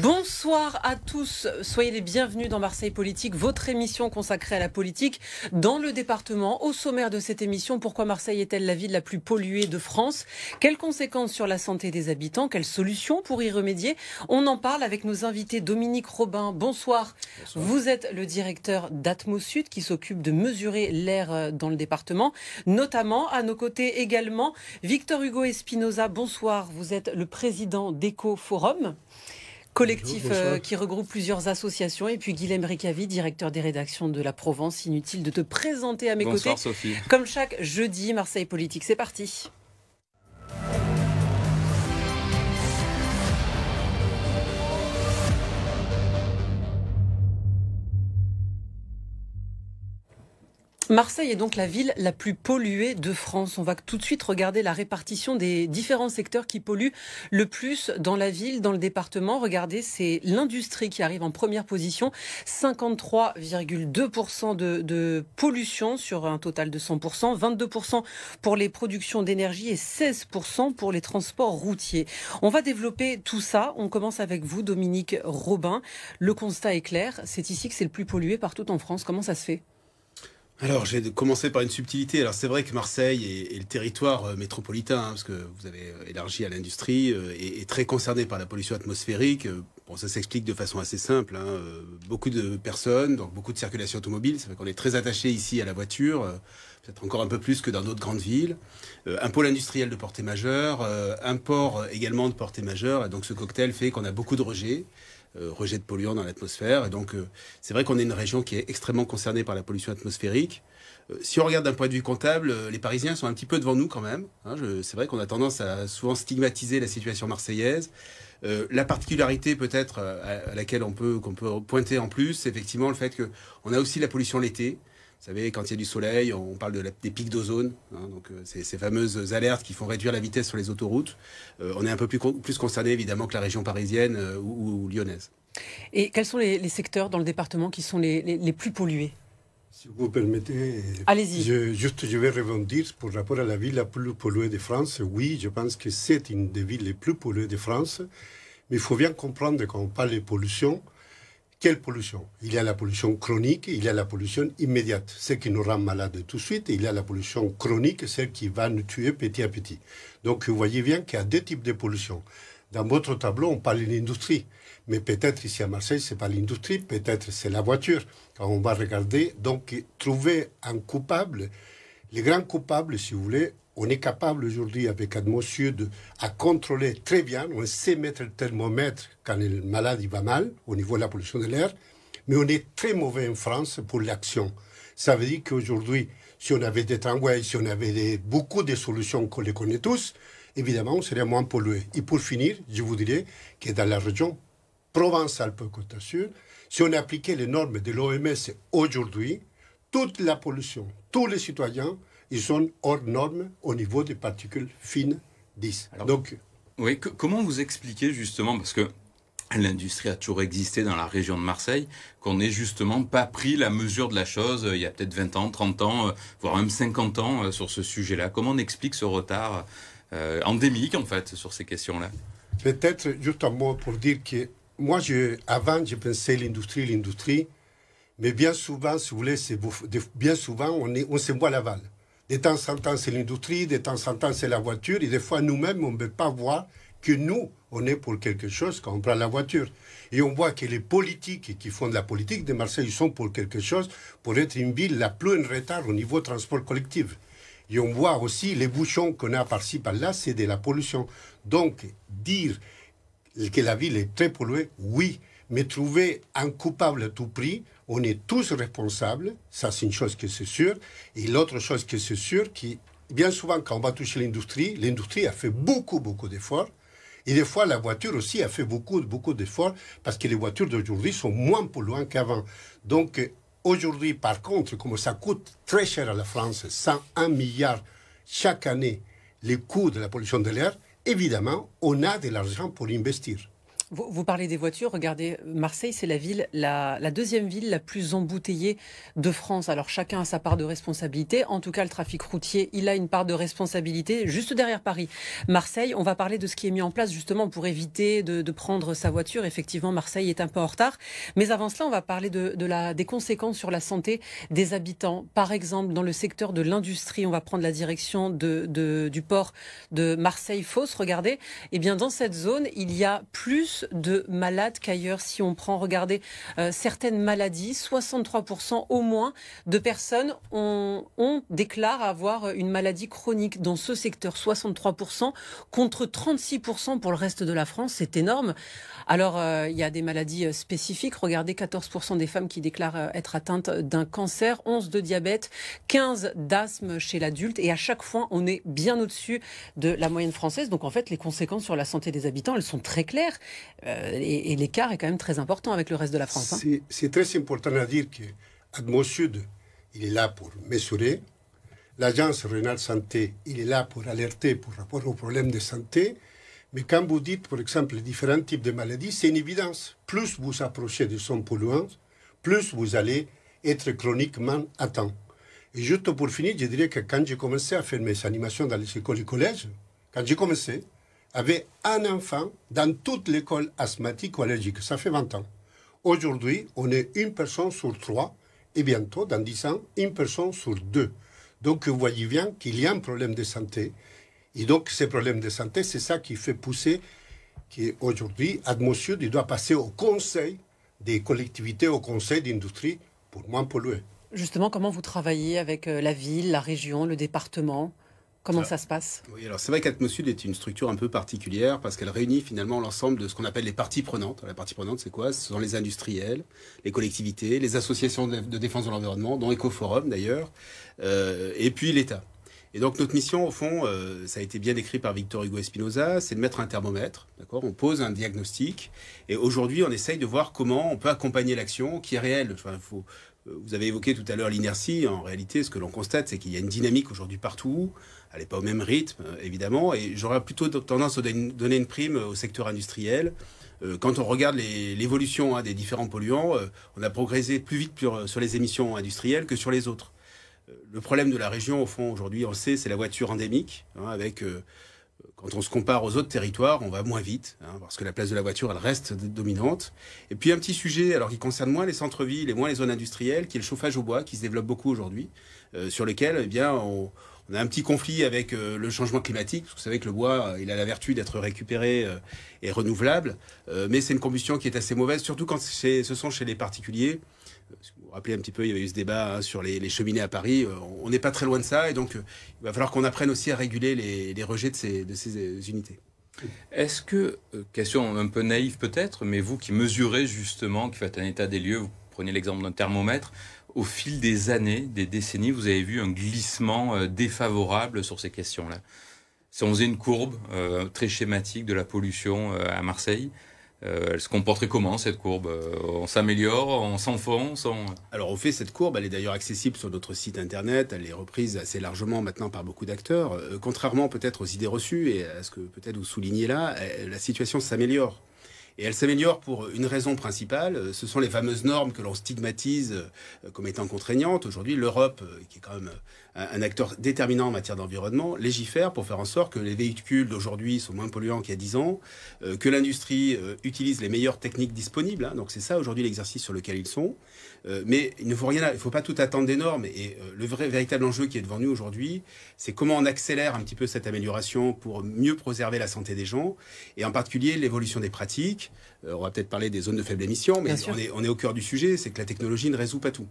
Bonsoir à tous, soyez les bienvenus dans Marseille Politique, votre émission consacrée à la politique dans le département. Au sommaire de cette émission, pourquoi Marseille est-elle la ville la plus polluée de France? Quelles conséquences sur la santé des habitants? Quelles solutions pour y remédier? On en parle avec nos invités. Dominique Robin, bonsoir. Bonsoir. Vous êtes le directeur d'Atmosud qui s'occupe de mesurer l'air dans le département, notamment à nos côtés également Victor Hugo Espinoza, bonsoir. Vous êtes le président d'Eco-Forum. Collectif qui regroupe plusieurs associations. Et puis Guilhem Ricavi, directeur des rédactions de La Provence. Inutile de te présenter à mes côtés. Bonsoir Sophie. Comme chaque jeudi, Marseille Politique, c'est parti. Marseille est donc la ville la plus polluée de France. On va tout de suite regarder la répartition des différents secteurs qui polluent le plus dans la ville, dans le département. Regardez, c'est l'industrie qui arrive en première position. 53,2% de pollution sur un total de 100%. 22% pour les productions d'énergie et 16% pour les transports routiers. On va développer tout ça. On commence avec vous, Dominique Robin. Le constat est clair. C'est ici que c'est le plus pollué partout en France. Comment ça se fait ? Alors, je vais commencer par une subtilité. Alors, c'est vrai que Marseille est le territoire métropolitain, parce que vous avez élargi à l'industrie, est très concerné par la pollution atmosphérique. Bon, ça s'explique de façon assez simple. Beaucoup de personnes, donc beaucoup de circulation automobile. Ça fait qu'on est très attaché ici à la voiture, peut-être encore un peu plus que dans d'autres grandes villes. Un pôle industriel de portée majeure, un port également de portée majeure. Et donc, ce cocktail fait qu'on a beaucoup de rejets. Rejet de polluants dans l'atmosphère. Et donc, c'est vrai qu'on est une région qui est extrêmement concernée par la pollution atmosphérique. Si on regarde d'un point de vue comptable, les Parisiens sont un petit peu devant nous quand même. C'est vrai qu'on a tendance à souvent stigmatiser la situation marseillaise. La particularité peut-être à laquelle qu'on peut pointer en plus, c'est effectivement le fait qu'on a aussi la pollution l'été. Vous savez, quand il y a du soleil, on parle des pics d'ozone, donc ces fameuses alertes qui font réduire la vitesse sur les autoroutes. On est un peu plus concerné évidemment que la région parisienne ou lyonnaise. Et quels sont les secteurs dans le département qui sont les plus pollués ? Si vous permettez, allez-y. Je vais rebondir par rapport à la ville la plus polluée de France. Oui, je pense que c'est une des villes les plus polluées de France. Mais il faut bien comprendre quand on parle de pollution, quelle pollution? Il y a la pollution chronique, il y a la pollution immédiate, celle qui nous rend malades tout de suite, et il y a la pollution chronique, celle qui va nous tuer petit à petit. Donc vous voyez bien qu'il y a deux types de pollution. Dans votre tableau, on parle de l'industrie, mais peut-être ici à Marseille, ce n'est pas l'industrie, peut-être c'est la voiture. Quand on va regarder, donc trouver un coupable, les grands coupables, si vous voulez, on est capable aujourd'hui avec Atmosud à contrôler très bien, on sait mettre le thermomètre quand le malade il va mal au niveau de la pollution de l'air, mais on est très mauvais en France pour l'action. Ça veut dire qu'aujourd'hui, si on avait des tramways, si on avait beaucoup de solutions qu'on les connaît tous, évidemment on serait moins pollué. Et pour finir, je vous dirais que dans la région Provence-Alpes-Côte d'Azur, si on appliquait les normes de l'OMS aujourd'hui, toute la pollution, tous les citoyens, ils sont hors normes au niveau des particules fines 10. Alors, donc, oui, comment vous expliquez justement, parce que l'industrie a toujours existé dans la région de Marseille, qu'on n'ait justement pas pris la mesure de la chose il y a peut-être 20 ans, 30 ans, voire même 50 ans sur ce sujet-là? Comment on explique ce retard endémique en fait sur ces questions-là? Peut-être juste un mot pour dire que moi, avant, je pensais l'industrie, mais bien souvent, si vous voulez, bien souvent, on se voit l'aval. De temps en temps, c'est l'industrie, de temps en temps, c'est la voiture. Et des fois, nous-mêmes, on ne peut pas voir que nous, on est pour quelque chose quand on prend la voiture. Et on voit que les politiques qui font de la politique de Marseille, ils sont pour quelque chose, pour être une ville la plus en retard au niveau transport collectif. Et on voit aussi les bouchons qu'on a par-ci, par-là, c'est de la pollution. Donc, dire que la ville est très polluée, oui, mais trouver un coupable à tout prix, on est tous responsables, ça c'est une chose qui est sûre. Et l'autre chose qui est sûre, qui bien souvent quand on va toucher l'industrie a fait beaucoup d'efforts. Et des fois la voiture aussi a fait beaucoup d'efforts parce que les voitures d'aujourd'hui sont moins polluantes qu'avant. Donc aujourd'hui par contre, comme ça coûte très cher à la France, 101 milliards chaque année, les coûts de la pollution de l'air, évidemment on a de l'argent pour investir. Vous parlez des voitures, regardez, Marseille, c'est la deuxième ville la plus embouteillée de France. Alors chacun a sa part de responsabilité. En tout cas, le trafic routier, il a une part de responsabilité juste derrière Paris. Marseille, on va parler de ce qui est mis en place justement pour éviter de prendre sa voiture. Effectivement, Marseille est un peu en retard. Mais avant cela, on va parler des conséquences sur la santé des habitants. Par exemple, dans le secteur de l'industrie, on va prendre la direction du port de Marseille-Fos. Regardez, eh bien dans cette zone, il y a plus de malades qu'ailleurs. Si on prend, regardez, certaines maladies, 63% au moins de personnes déclarent avoir une maladie chronique dans ce secteur, 63% contre 36% pour le reste de la France, c'est énorme. Alors, il y a des maladies spécifiques. Regardez, 14% des femmes qui déclarent être atteintes d'un cancer, 11 de diabète, 15 d'asthme chez l'adulte. Et à chaque fois, on est bien au-dessus de la moyenne française. Donc, en fait, les conséquences sur la santé des habitants, elles sont très claires. Et l'écart est quand même très important avec le reste de la France. C'est très important à dire que Atmos Sud, il est là pour mesurer. L'Agence régionale santé, il est là pour alerter par rapport aux problèmes de santé. Mais quand vous dites, par exemple, les différents types de maladies, c'est une évidence. Plus vous approchez de son polluant, plus vous allez être chroniquement atteint. Et juste pour finir, je dirais que quand j'ai commencé à faire mes animations dans les écoles et collèges, quand j'ai commencé, il y avait un enfant dans toute l'école asthmatique ou allergique. Ça fait 20 ans. Aujourd'hui, on est une personne sur 3 et bientôt, dans 10 ans, une personne sur 2. Donc, vous voyez bien qu'il y a un problème de santé. Et donc, ces problèmes de santé, c'est ça qui fait pousser qu'aujourd'hui, Atmos Sud, il doit passer au conseil des collectivités, au conseil d'industrie pour moins polluer. Justement, comment vous travaillez avec la ville, la région, le département ? Comment ça se passe ? Oui, alors c'est vrai qu'Atmos Sud est une structure un peu particulière parce qu'elle réunit finalement l'ensemble de ce qu'on appelle les parties prenantes. La partie prenante, c'est quoi ? Ce sont les industriels, les collectivités, les associations de défense de l'environnement, dont Ecoforum d'ailleurs, et puis l'État. Et donc notre mission, au fond, ça a été bien décrit par Victor Hugo Espinosa, c'est de mettre un thermomètre, d'accord ? On pose un diagnostic, et aujourd'hui on essaye de voir comment on peut accompagner l'action qui est réelle. Enfin, vous avez évoqué tout à l'heure l'inertie. En réalité, ce que l'on constate, c'est qu'il y a une dynamique aujourd'hui partout. Elle n'est pas au même rythme, évidemment. Et j'aurais plutôt tendance à donner une prime au secteur industriel. Quand on regarde l'évolution des différents polluants, on a progressé plus vite sur les émissions industrielles que sur les autres. Le problème de la région, au fond, aujourd'hui, on le sait, c'est la voiture endémique. Quand on se compare aux autres territoires, on va moins vite, parce que la place de la voiture, elle reste dominante. Et puis un petit sujet, alors qui concerne moins les centres-villes et moins les zones industrielles, qui est le chauffage au bois, qui se développe beaucoup aujourd'hui, sur lequel, eh bien, on a un petit conflit avec le changement climatique, parce que vous savez que le bois, il a la vertu d'être récupéré et renouvelable, mais c'est une combustion qui est assez mauvaise, surtout quand ce sont chez les particuliers. Vous vous rappelez un petit peu, il y avait eu ce débat sur les cheminées à Paris. On n'est pas très loin de ça, et donc il va falloir qu'on apprenne aussi à réguler les rejets de ces unités. Est-ce que, question un peu naïve peut-être, mais vous qui mesurez justement, qui faites un état des lieux, vous prenez l'exemple d'un thermomètre, au fil des années, des décennies, vous avez vu un glissement défavorable sur ces questions-là. Si on faisait une courbe très schématique de la pollution à Marseille, elle se comporterait comment, cette courbe ? On s'améliore, on s'enfonce Alors on fait cette courbe, elle est d'ailleurs accessible sur notre site internet, elle est reprise assez largement maintenant par beaucoup d'acteurs. Contrairement peut-être aux idées reçues et à ce que peut-être vous soulignez là, la situation s'améliore. Et elle s'améliore pour une raison principale, ce sont les fameuses normes que l'on stigmatise comme étant contraignantes. Aujourd'hui, l'Europe, qui est quand même un acteur déterminant en matière d'environnement, légifère pour faire en sorte que les véhicules d'aujourd'hui sont moins polluants qu'il y a 10 ans, que l'industrie utilise les meilleures techniques disponibles. Donc c'est ça aujourd'hui l'exercice sur lequel ils sont. Mais il ne faut rien, il ne faut pas tout attendre des normes. Et le véritable enjeu qui est devant nous aujourd'hui, c'est comment on accélère un petit peu cette amélioration pour mieux préserver la santé des gens, et en particulier l'évolution des pratiques. On va peut-être parler des zones de faible émission, mais on est au cœur du sujet, c'est que la technologie ne résout pas tout.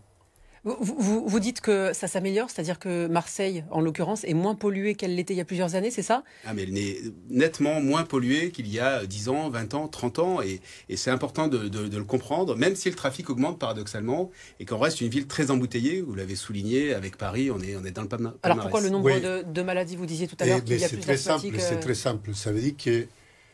Vous dites que ça s'améliore, c'est-à-dire que Marseille, en l'occurrence, est moins polluée qu'elle l'était il y a plusieurs années, c'est ça ? Mais elle est nettement moins polluée qu'il y a 10 ans, 20 ans, 30 ans, et c'est important de le comprendre, même si le trafic augmente paradoxalement, et qu'on reste une ville très embouteillée, vous l'avez souligné, avec Paris, on est dans le palmarès. Alors pourquoi le nombre de maladies, vous disiez tout à l'heure qu'il y a plus d'asthmatiques C'est très simple, ça veut dire que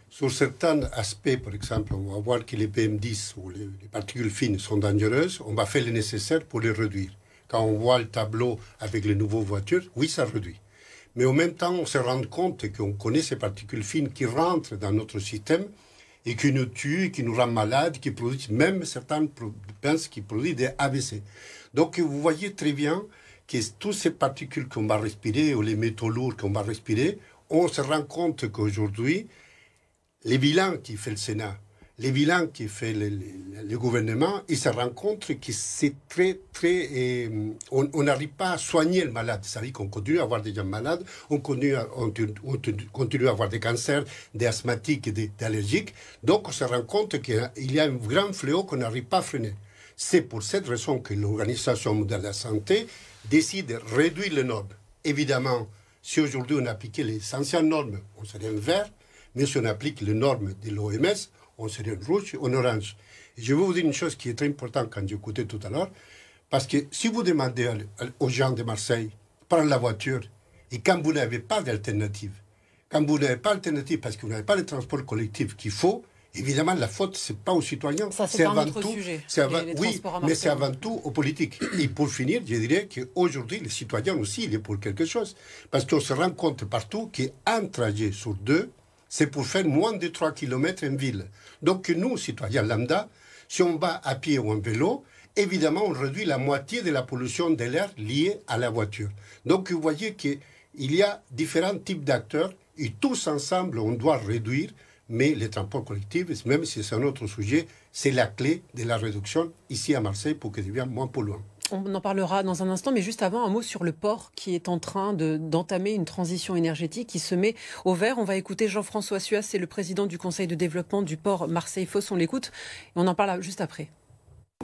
sur certains aspects, par exemple, on va voir que les PM10 ou les particules fines sont dangereuses, on va faire le nécessaire pour les réduire. Quand on voit le tableau avec les nouvelles voitures, oui, ça réduit. Mais en même temps, on se rend compte qu'on connaît ces particules fines qui rentrent dans notre système et qui nous tue, qui nous rend malades, qui produit même certains pensent qui produisent des AVC. Donc vous voyez très bien que toutes ces particules qu'on va respirer ou les métaux lourds qu'on va respirer, on se rend compte qu'aujourd'hui, les bilans qui fait le Sénat, les bilans qui fait le gouvernement, ils se rendent compte que c'est on n'arrive pas à soigner le malade. Ça veut dire qu'on continue à avoir des gens malades, on continue à avoir des cancers, des asthmatiques et des allergiques. Donc on se rend compte qu'il y a un grand fléau qu'on n'arrive pas à freiner. C'est pour cette raison que l'Organisation mondiale de la santé décide de réduire les normes. Évidemment, si aujourd'hui on appliquait les anciennes normes, on serait en vert, mais si on applique les normes de l'OMS, on serait en rouge ou en orange. Et je vais vous dire une chose qui est très importante quand j'écoutais tout à l'heure, parce que si vous demandez aux gens de Marseille, prendre la voiture, et quand vous n'avez pas d'alternative, parce que vous n'avez pas le transport collectif qu'il faut, évidemment, la faute, ce n'est pas aux citoyens. Ça, c'est un autre sujet. Oui, mais c'est avant tout aux politiques. Et pour finir, je dirais qu'aujourd'hui, les citoyens aussi, il est pour quelque chose. Parce qu'on se rend compte partout qu'un trajet sur deux, c'est pour faire moins de 3 km en ville. Donc nous, citoyens lambda, si on va à pied ou en vélo, évidemment, on réduit la moitié de la pollution de l'air liée à la voiture. Donc vous voyez qu'il y a différents types d'acteurs et tous ensemble, on doit réduire. Mais les transports collectifs, même si c'est un autre sujet, c'est la clé de la réduction ici à Marseille pour que ça devienne moins polluant. On en parlera dans un instant, mais juste avant, un mot sur le port qui est en train d'entamer une transition énergétique qui se met au vert. On va écouter Jean-François Suas, c'est le président du conseil de développement du port Marseille-Fos. On l'écoute et on en parle juste après.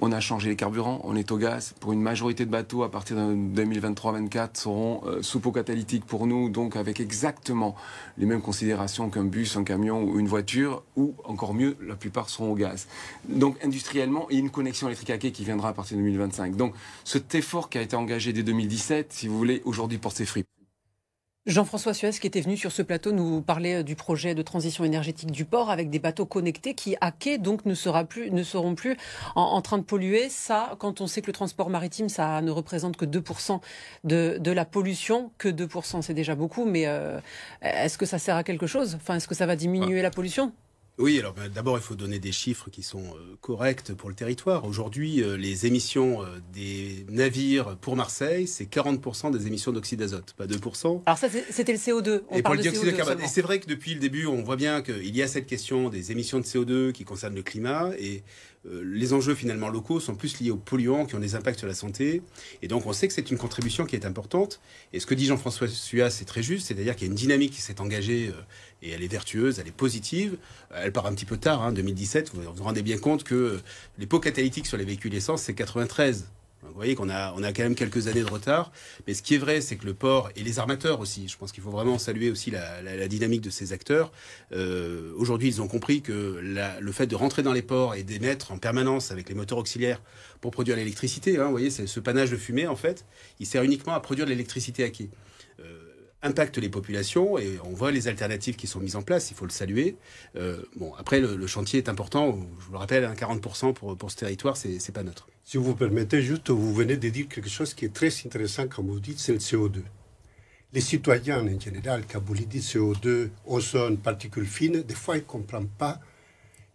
On a changé les carburants, on est au gaz. Pour une majorité de bateaux, à partir de 2023-2024, seront sous pot catalytique pour nous, donc avec exactement les mêmes considérations qu'un bus, un camion ou une voiture, ou encore mieux, la plupart seront au gaz. Donc industriellement, il y a une connexion électrique à quai qui viendra à partir de 2025. Donc cet effort qui a été engagé dès 2017, si vous voulez, aujourd'hui porte ses fruits. Jean-François Suez, qui était venu sur ce plateau nous parler du projet de transition énergétique du port avec des bateaux connectés qui, à quai, donc ne seront plus en train de polluer. Ça, quand on sait que le transport maritime, ça ne représente que 2% de la pollution, que 2%, c'est déjà beaucoup, mais est-ce que ça sert à quelque chose ? Enfin, est-ce que ça va diminuer la pollution ? Oui, alors d'abord, il faut donner des chiffres qui sont corrects pour le territoire. Aujourd'hui, les émissions des navires pour Marseille, c'est 40% des émissions d'oxyde d'azote, pas 2%. Alors ça, c'était le CO2. Et pour le dioxyde de carbone. Et c'est vrai que depuis le début, on voit bien qu'il y a cette question des émissions de CO2 qui concernent le climat et les enjeux finalement locaux sont plus liés aux polluants qui ont des impacts sur la santé. Et donc on sait que c'est une contribution qui est importante. Et ce que dit Jean-François Suas, c'est très juste. C'est-à-dire qu'il y a une dynamique qui s'est engagée et elle est vertueuse, elle est positive. Elle part un petit peu tard, 2017. Vous vous rendez bien compte que les pots catalytiques sur les véhicules essence, c'est 93. Vous voyez qu'on a quand même quelques années de retard. Mais ce qui est vrai, c'est que le port et les armateurs aussi, je pense qu'il faut vraiment saluer aussi la dynamique de ces acteurs. Aujourd'hui, ils ont compris que le fait de rentrer dans les ports et d'émettre en permanence avec les moteurs auxiliaires pour produire l'électricité, vous voyez, c'est ce panache de fumée, en fait, il sert uniquement à produire de l'électricité à quai. Impacte les populations et on voit les alternatives qui sont mises en place, il faut le saluer. Après, le chantier est important, je vous le rappelle, 40% pour ce territoire, c'est pas neutre. Si vous permettez, juste, vous venez de dire quelque chose qui est très intéressant, comme vous dites, c'est le CO2. Les citoyens, en général, quand vous dites CO2, ozone, particules fines, des fois, ils ne comprennent pas.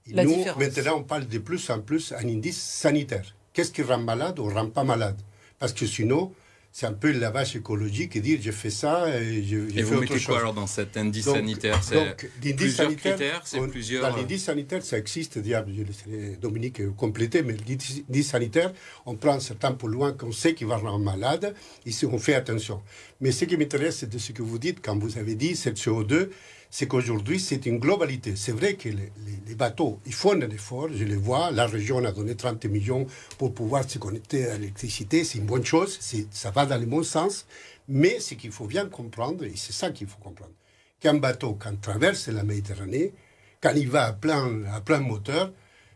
La nous, différence. maintenant, on parle de plus en plus un indice sanitaire. Qu'est-ce qui rend malade ou rend pas malade? Parce que sinon, c'est un peu le lavage écologique et dire j'ai fait ça et j'ai fait autre chose. Et vous mettez quoi alors dans cet indice sanitaire? C'est plusieurs critères, c'est plusieurs... Dans l'indice sanitaire, ça existe, je laisserai Dominique compléter, mais l'indice sanitaire, on prend certains polluants qu'on sait qu'ils vont rendre malade, ici on fait attention. Mais ce qui m'intéresse, c'est de ce que vous dites, quand vous avez dit cette CO2, c'est qu'aujourd'hui, c'est une globalité. C'est vrai que les bateaux, ils font un effort, je les vois. La région a donné 30 millions pour pouvoir se connecter à l'électricité. C'est une bonne chose, ça va dans le bon sens. Mais ce qu'il faut bien comprendre, et c'est ça qu'il faut comprendre, qu'un bateau, quand il traverse la Méditerranée, quand il va à plein moteur,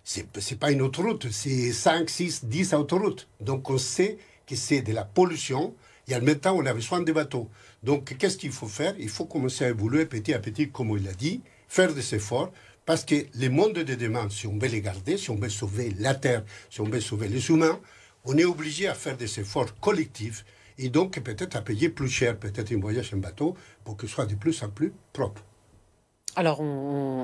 c'est pas une autoroute, c'est 5, 6, 10 autoroutes. Donc on sait que c'est de la pollution. Et en même temps, on a besoin de bateaux. Donc, qu'est-ce qu'il faut faire? Il faut commencer à évoluer petit à petit, comme il l'a dit, faire des efforts, parce que les mondes de demain, si on veut les garder, si on veut sauver la Terre, si on veut sauver les humains, on est obligé à faire des efforts collectifs et donc peut-être à payer plus cher, peut-être un voyage en bateau, pour que ce soit de plus en plus propre. Alors,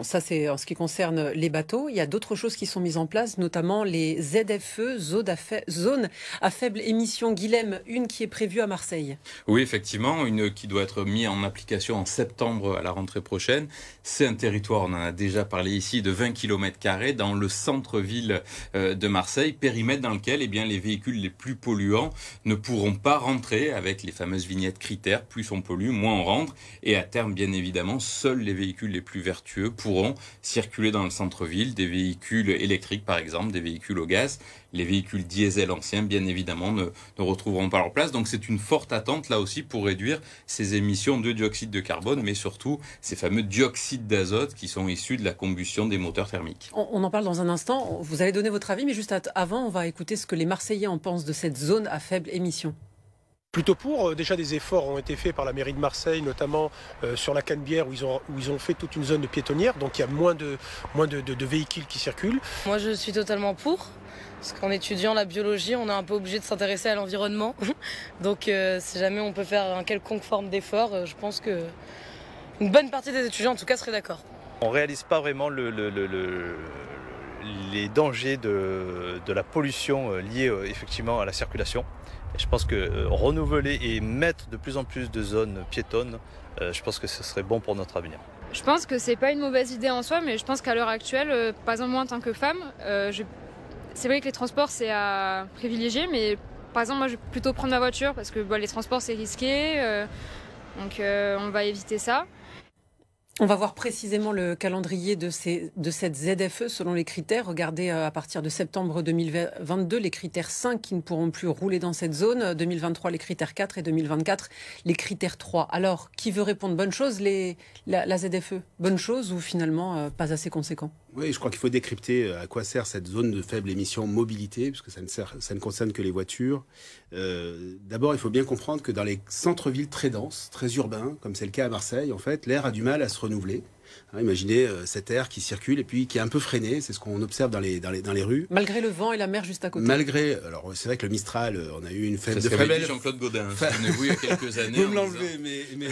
ça c'est en ce qui concerne les bateaux. Il y a d'autres choses qui sont mises en place, notamment les ZFE, zones à faible émission. Guilhem, une qui est prévue à Marseille. Oui, effectivement, une qui doit être mise en application en septembre à la rentrée prochaine. C'est un territoire, on en a déjà parlé ici, de 20 km² dans le centre-ville de Marseille, périmètre dans lequel les véhicules les plus polluants ne pourront pas rentrer avec les fameuses vignettes critères. Plus on pollue, moins on rentre. Et à terme, bien évidemment, seuls les véhicules les plus vertueux pourront circuler dans le centre-ville, des véhicules électriques par exemple, des véhicules au gaz. Les véhicules diesel anciens, bien évidemment, ne retrouveront pas leur place. Donc c'est une forte attente là aussi pour réduire ces émissions de dioxyde de carbone, mais surtout ces fameux dioxydes d'azote qui sont issus de la combustion des moteurs thermiques. On en parle dans un instant. Vous allez donner votre avis, mais juste avant, on va écouter ce que les Marseillais en pensent de cette zone à faible émission. Plutôt pour. Déjà des efforts ont été faits par la mairie de Marseille, notamment sur la Canebière où ils ont fait toute une zone de piétonnière, donc il y a moins de véhicules qui circulent. Moi je suis totalement pour, parce qu'en étudiant la biologie, on est un peu obligé de s'intéresser à l'environnement. Donc si jamais on peut faire un quelconque forme d'effort, je pense que une bonne partie des étudiants en tout cas seraient d'accord. On ne réalise pas vraiment les dangers de la pollution liée effectivement à la circulation. Et je pense que renouveler et mettre de plus en plus de zones piétonnes, je pense que ce serait bon pour notre avenir. Je pense que c'est pas une mauvaise idée en soi, mais je pense qu'à l'heure actuelle, par exemple moi en tant que femme, c'est vrai que les transports c'est à privilégier, mais par exemple moi je vais plutôt prendre ma voiture parce que les transports c'est risqué, donc on va éviter ça. On va voir précisément le calendrier de cette ZFE selon les critères. Regardez à partir de septembre 2022, les critères 5 qui ne pourront plus rouler dans cette zone. 2023, les critères 4 et 2024, les critères 3. Alors, qui veut répondre? Bonne chose, la ZFE? Bonne chose ou finalement pas assez conséquent? Oui, je crois qu'il faut décrypter à quoi sert cette zone de faible émission mobilité, puisque ça ne concerne que les voitures. D'abord, il faut bien comprendre que dans les centres-villes très denses, très urbains, comme c'est le cas à Marseille, en fait, l'air a du mal à se renouveler. Imaginez cet air qui circule et puis qui est un peu freiné, c'est ce qu'on observe dans les rues. Malgré le vent et la mer juste à côté. Alors c'est vrai que le Mistral, on a eu une faible de faiblesse. Jean-Claude Gaudin, souvenez-vous, il y a quelques années. Vous me l'enlevez, mais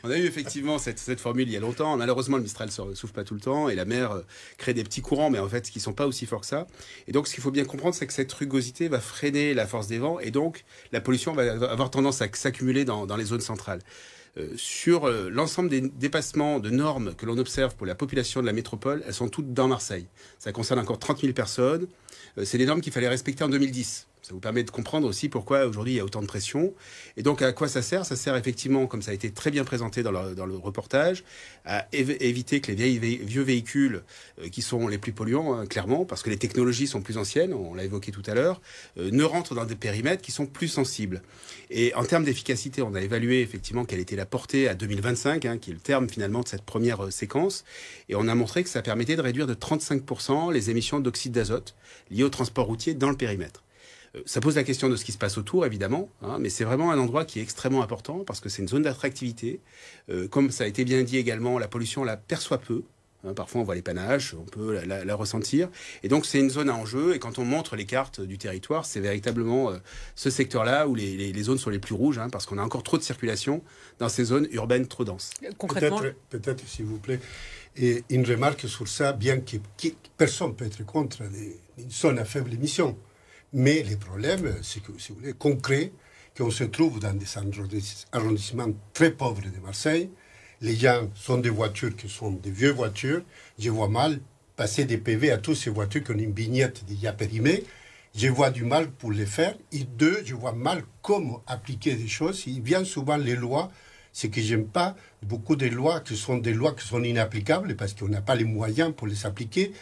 on a eu effectivement cette formule il y a longtemps. Malheureusement, le Mistral ne souffle pas tout le temps et la mer crée des petits courants, mais en fait, qui ne sont pas aussi forts que ça. Et donc, ce qu'il faut bien comprendre, c'est que cette rugosité va freiner la force des vents et donc la pollution va avoir tendance à s'accumuler dans les zones centrales. Sur l'ensemble des dépassements de normes que l'on observe pour la population de la métropole, elles sont toutes dans Marseille. Ça concerne encore 30 000 personnes. C'est des normes qu'il fallait respecter en 2010. Ça vous permet de comprendre aussi pourquoi aujourd'hui il y a autant de pression. Et donc à quoi ça sert? Ça sert effectivement, comme ça a été très bien présenté dans le reportage, à éviter que les vieux véhicules qui sont les plus polluants, clairement, parce que les technologies sont plus anciennes, on l'a évoqué tout à l'heure, ne rentrent dans des périmètres qui sont plus sensibles. Et en termes d'efficacité, on a évalué effectivement quelle était la portée à 2025, qui est le terme finalement de cette première séquence. Et on a montré que ça permettait de réduire de 35% les émissions d'oxyde d'azote liées au transport routier dans le périmètre. Ça pose la question de ce qui se passe autour, évidemment, mais c'est vraiment un endroit qui est extrêmement important parce que c'est une zone d'attractivité. Comme ça a été bien dit également, la pollution, on la perçoit peu. Parfois, on voit les panaches, on peut la ressentir. Et donc, c'est une zone à enjeu. Et quand on montre les cartes du territoire, c'est véritablement ce secteur-là où les zones sont les plus rouges, parce qu'on a encore trop de circulation dans ces zones urbaines trop denses. Concrètement, peut-être, s'il vous plaît, et une remarque sur ça, bien que personne peut être contre une zone à faible émission. Mais le problème, c'est que, si vous voulez, concret, qu'on se trouve dans des arrondissements très pauvres de Marseille. Les gens sont des voitures qui sont des vieilles voitures. Je vois mal passer des PV à toutes ces voitures qui ont une vignette déjà périmée. Je vois du mal pour les faire. Et deux, je vois mal comment appliquer des choses. Il vient souvent les lois. Ce que j'aime pas, beaucoup de lois qui sont inapplicables parce qu'on n'a pas les moyens pour les appliquer.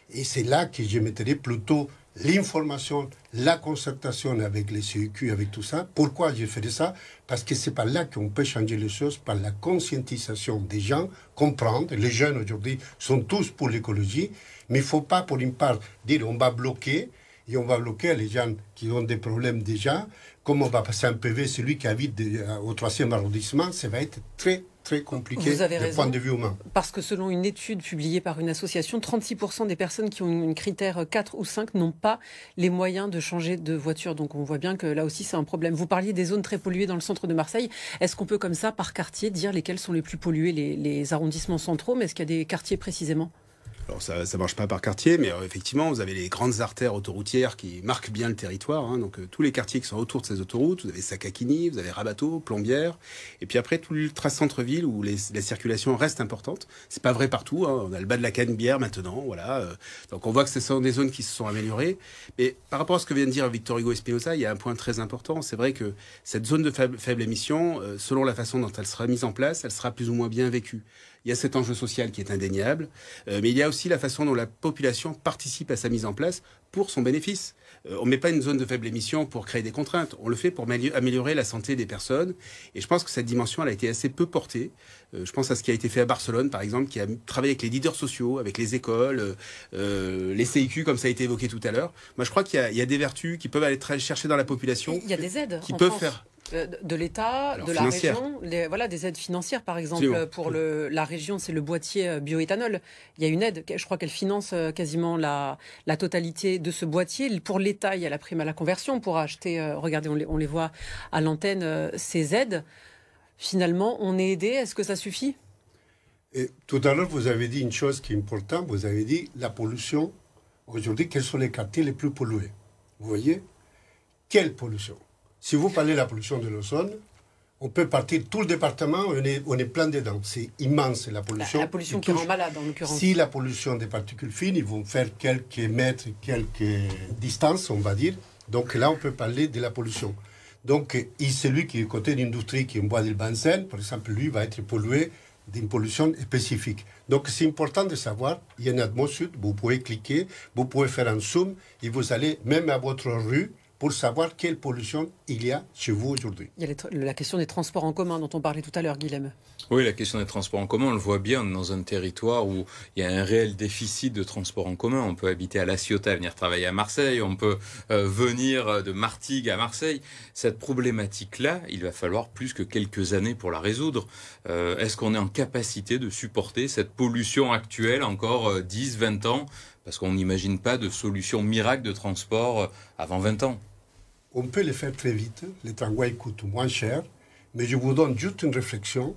Et c'est là que je mettrais plutôt l'information, la concertation avec les CEQ, avec tout ça. Pourquoi je ferais ça? Parce que c'est par là qu'on peut changer les choses, par la conscientisation des gens, comprendre. Les jeunes aujourd'hui sont tous pour l'écologie, mais il ne faut pas pour une part dire on va bloquer, et on va bloquer les gens qui ont des problèmes déjà. Comme on va passer un PV, celui qui habite au 3e arrondissement, ça va être très très compliqué Vous avez du raison, point de vue humain. parce que selon une étude publiée par une association, 36% des personnes qui ont une critère 4 ou 5 n'ont pas les moyens de changer de voiture. Donc on voit bien que là aussi c'est un problème. Vous parliez des zones très polluées dans le centre de Marseille. Est-ce qu'on peut comme ça, par quartier, dire lesquels sont les plus pollués, les arrondissements centraux? Mais est-ce qu'il y a des quartiers précisément? Alors ça ne marche pas par quartier, mais effectivement, vous avez les grandes artères autoroutières qui marquent bien le territoire. Hein, donc tous les quartiers qui sont autour de ces autoroutes, vous avez Sakakini, vous avez Rabato, Plombières, et puis après tout l'ultra centre-ville où la circulation reste importante. C'est pas vrai partout. Hein, on a le bas de la Canebière maintenant, voilà. Donc on voit que ce sont des zones qui se sont améliorées. Mais par rapport à ce que vient de dire Victor Hugo Espinosa, il y a un point très important. C'est vrai que cette zone de faible émission, selon la façon dont elle sera mise en place, elle sera plus ou moins bien vécue. Il y a cet enjeu social qui est indéniable, mais il y a aussi la façon dont la population participe à sa mise en place pour son bénéfice. On ne met pas une zone de faible émission pour créer des contraintes, on le fait pour améliorer la santé des personnes. Et je pense que cette dimension, elle a été assez peu portée. Je pense à ce qui a été fait à Barcelone, par exemple, qui a travaillé avec les leaders sociaux, avec les écoles, les CIQ, comme ça a été évoqué tout à l'heure. Moi, je crois qu'il y a des vertus qui peuvent aller chercher dans la population. Il y a des aides qui en peuvent France. faire... De l'État, de la région, voilà, des aides financières par exemple. Absolument. Pour la région, c'est le boîtier bioéthanol. Il y a une aide, je crois qu'elle finance quasiment la totalité de ce boîtier. Pour l'État, il y a la prime à la conversion pour acheter, regardez, on les voit à l'antenne, ces aides. Finalement, on est aidé, est-ce que ça suffit? Et tout à l'heure, vous avez dit une chose qui est importante, vous avez dit la pollution. Aujourd'hui, quels sont les quartiers les plus pollués? Vous voyez? Quelle pollution? Si vous parlez de la pollution de l'ozone, on peut partir tout le département, on est plein dedans. C'est immense la pollution. La pollution qui rend malade en l'occurrence. Si la pollution des particules fines, ils vont faire quelques mètres, quelques distances, on va dire. Donc là, on peut parler de la pollution. Donc, celui qui est côté d'industrie, qui boit du benzène, par exemple, lui va être pollué d'une pollution spécifique. Donc, c'est important de savoir, il y a une atmosphère, vous pouvez cliquer, vous pouvez faire un zoom, et vous allez même à votre rue, pour savoir quelle pollution il y a chez vous aujourd'hui. Il y a la question des transports en commun dont on parlait tout à l'heure, Guilhem. Oui, la question des transports en commun, on le voit bien, on est dans un territoire où il y a un réel déficit de transports en commun. On peut habiter à La Ciotat, venir travailler à Marseille, on peut venir de Martigues à Marseille. Cette problématique-là, il va falloir plus que quelques années pour la résoudre. Est-ce qu'on est en capacité de supporter cette pollution actuelle encore 10, 20 ans? Parce qu'on n'imagine pas de solution miracle de transport avant 20 ans. On peut le faire très vite, les tramways coûtent moins cher, mais je vous donne juste une réflexion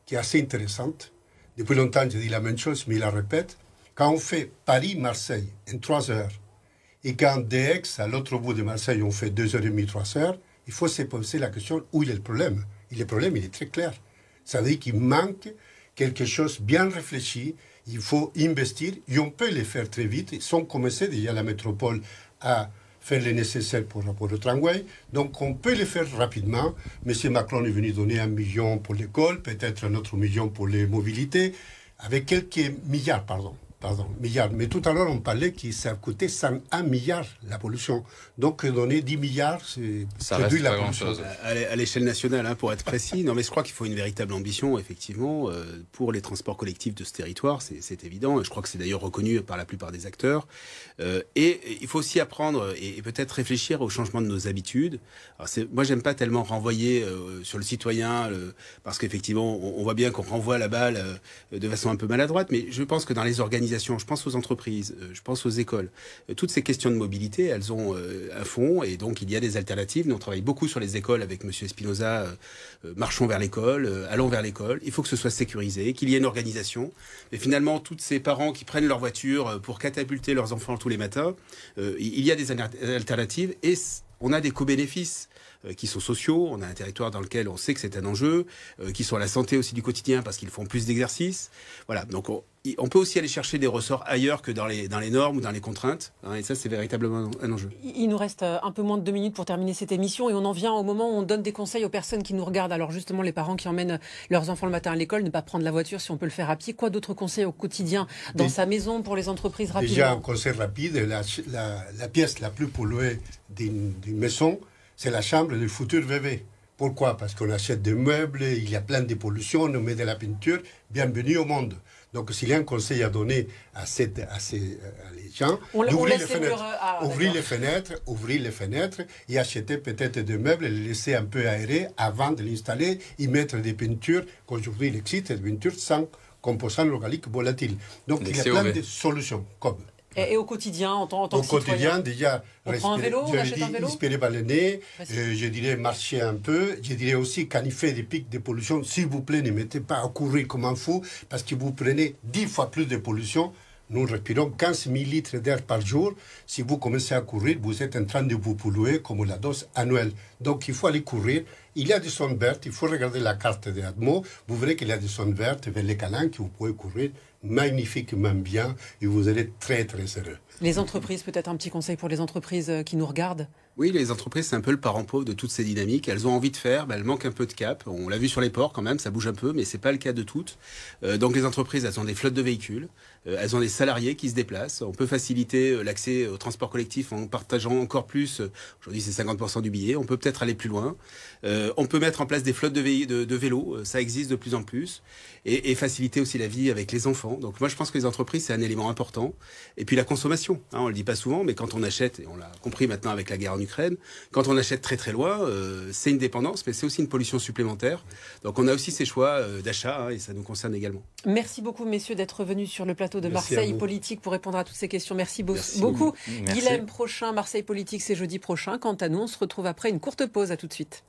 qui est assez intéressante. Depuis longtemps, je dis la même chose, mais il la répète. Quand on fait Paris-Marseille en 3 heures, et quand d'Aix, à l'autre bout de Marseille, on fait 2h30, 3 heures, il faut se poser la question où il est le problème. Et le problème, il est très clair. Ça veut dire qu'il manque quelque chose bien réfléchi. Il faut investir et on peut le faire très vite. Ils ont commencé déjà la métropole à faire le nécessaire pour rapport au tramway. Donc on peut le faire rapidement. M. Macron est venu donner 1 million pour l'école, peut-être un autre million pour les mobilités, avec quelques milliards, milliards. Mais tout à l'heure, on parlait que ça coûtait 101 milliards la pollution. Donc donner 10 milliards, c'est ça reste pas grand-chose. À l'échelle nationale, hein, pour être précis. Non, mais je crois qu'il faut une véritable ambition, effectivement, pour les transports collectifs de ce territoire. C'est évident. Je crois que c'est d'ailleurs reconnu par la plupart des acteurs. Et il faut aussi apprendre et peut-être réfléchir au changement de nos habitudes. Alors moi, j'aime pas tellement renvoyer sur le citoyen, parce qu'effectivement, on voit bien qu'on renvoie la balle de façon un peu maladroite. Mais je pense que dans les organisations, je pense aux entreprises, je pense aux écoles. Toutes ces questions de mobilité, elles ont un fond et donc il y a des alternatives. Nous, on travaille beaucoup sur les écoles avec M. Espinosa. Marchons vers l'école, allons vers l'école. Il faut que ce soit sécurisé, qu'il y ait une organisation. Et finalement, tous ces parents qui prennent leur voiture pour catapulter leurs enfants tous les matins, il y a des alternatives et on a des co-bénéfices qui sont sociaux. On a un territoire dans lequel on sait que c'est un enjeu, qui sont à la santé aussi du quotidien parce qu'ils font plus d'exercice. Voilà, donc on peut aussi aller chercher des ressorts ailleurs que dans les normes ou dans les contraintes. Hein, et ça, c'est véritablement un enjeu. Il nous reste un peu moins de 2 minutes pour terminer cette émission et on en vient au moment où on donne des conseils aux personnes qui nous regardent. Alors justement, les parents qui emmènent leurs enfants le matin à l'école, ne pas prendre la voiture si on peut le faire à pied. Quoi d'autres conseils au quotidien dans sa maison pour les entreprises rapidement? Déjà, un conseil rapide, la pièce la plus polluée d'une maison, c'est la chambre du futur bébé. Pourquoi? Parce qu'on achète des meubles, il y a plein de pollution, on met de la peinture. Bienvenue au monde. Donc s'il y a un conseil à donner à les gens, ouvrir les fenêtres et acheter peut-être des meubles et les laisser un peu aérer avant de l'installer et mettre des peintures, qu'aujourd'hui il existe des peintures sans composants organiques volatiles. Donc il y a plein de solutions. Et au quotidien, en tant que citoyen, quotidien, déjà, on prend un vélo, on achète un vélo, respirer par le nez, je dirais marcher un peu. Je dirais aussi, quand il fait des pics de pollution, s'il vous plaît, ne mettez pas à courir comme un fou, parce que vous prenez 10 fois plus de pollution. Nous respirons 15 000 litres d'air par jour. Si vous commencez à courir, vous êtes en train de vous polluer comme la dose annuelle. Donc il faut aller courir. Il y a des zones vertes, il faut regarder la carte de Atmo. Vous verrez qu'il y a des zones vertes vers les Calanques que vous pouvez courir magnifiquement bien et vous allez très très heureux. Les entreprises, peut-être un petit conseil pour les entreprises qui nous regardent? Oui, les entreprises, c'est un peu le parent pauvre de toutes ces dynamiques. Elles ont envie de faire, elles manquent un peu de cap. On l'a vu sur les ports quand même, ça bouge un peu, mais c'est pas le cas de toutes. Donc les entreprises, elles ont des flottes de véhicules, elles ont des salariés qui se déplacent. On peut faciliter l'accès au transport collectif en partageant encore plus. Aujourd'hui, c'est 50% du billet. On peut peut-être aller plus loin. On peut mettre en place des flottes de vélos, ça existe de plus en plus, et faciliter aussi la vie avec les enfants. Donc moi, je pense que les entreprises, c'est un élément important. Et puis la consommation, hein, on le dit pas souvent, mais quand on achète, et on l'a compris maintenant avec la guerre en Ukraine, quand on achète très très loin, c'est une dépendance, mais c'est aussi une pollution supplémentaire. Donc on a aussi ces choix d'achat, hein, et ça nous concerne également. Merci beaucoup, messieurs, d'être venus sur le plateau de Marseille Politique pour répondre à toutes ces questions. Merci beaucoup. Merci. Guilhem, prochain Marseille Politique, c'est jeudi prochain. Quant à nous, on se retrouve après une courte pause. À tout de suite.